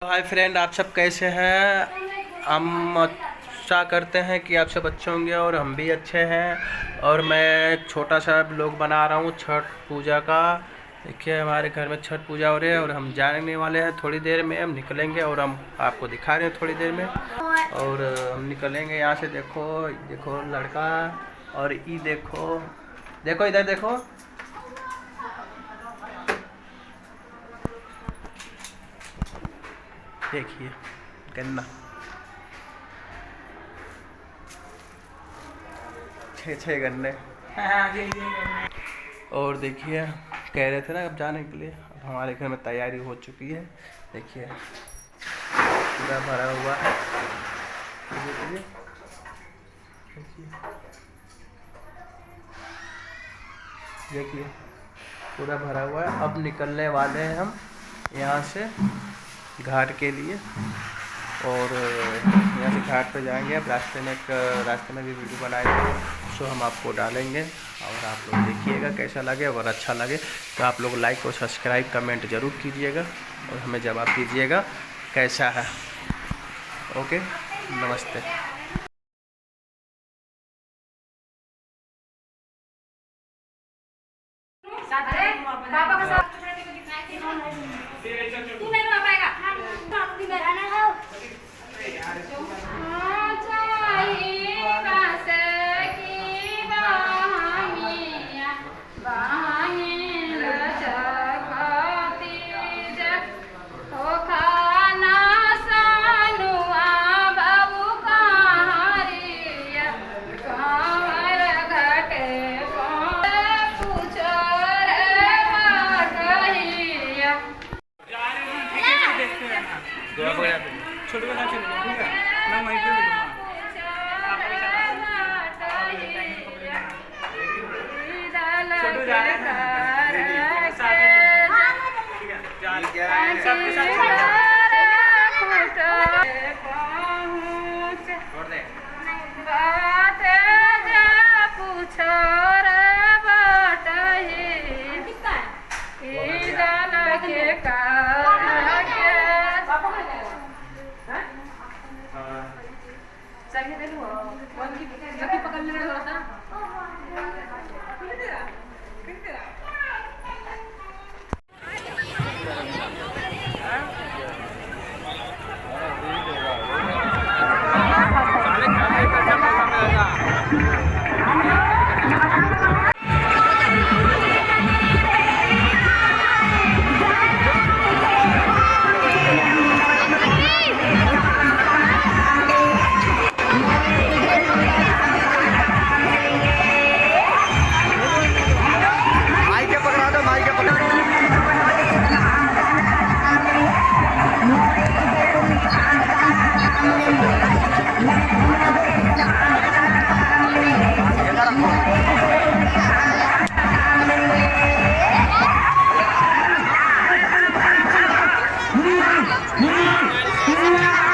Hi friend, आप सब कैसे हैं। हम आशा करते हैं कि आप सब अच्छे होंगे और हम भी अच्छे हैं। और मैं एक छोटा सा ब्लॉग बना रहा हूँ छठ पूजा का। देखिए, हमारे घर में छठ पूजा हो रही है और हम जाने वाले हैं। थोड़ी देर में हम निकलेंगे और हम आपको दिखा रहे हैं थोड़ी देर में। और हम निकलेंगे यहाँ से। देखो देखो लड़का, और ये देखो, देखो इधर देखो। देखिए गन्ना, 6 गन्ने। और देखिए, कह रहे थे ना अब जाने के लिए। अब हमारे घर में तैयारी हो चुकी है। देखिए पूरा भरा हुआ है। देखिए देखिए पूरा भरा हुआ है। अब निकलने वाले हैं हम यहाँ से घाट के लिए। और यहाँ से घाट पे जाएंगे। अब रास्ते में भी वीडियो बनाएंगे, सो हम आपको डालेंगे। और आप लोग देखिएगा कैसा लगे। अगर अच्छा लगे तो आप लोग लाइक और सब्सक्राइब कमेंट ज़रूर कीजिएगा और हमें जवाब दीजिएगा कैसा है। ओके, नमस्ते। पापा का साथ तू नहीं बना पाएगा। तू मेरा ना हो। छोटे बच्चा चले ठीक है, मैं वहीं पे मिलूंगा। छोटू जा रहे हैं साथ में, ठीक है जा रहे हैं सबके साथ चले जाओ। छोड़ दे बात जा पूछो रे बाटही ई डाल के का पकड़ ले रहा था। Yeah.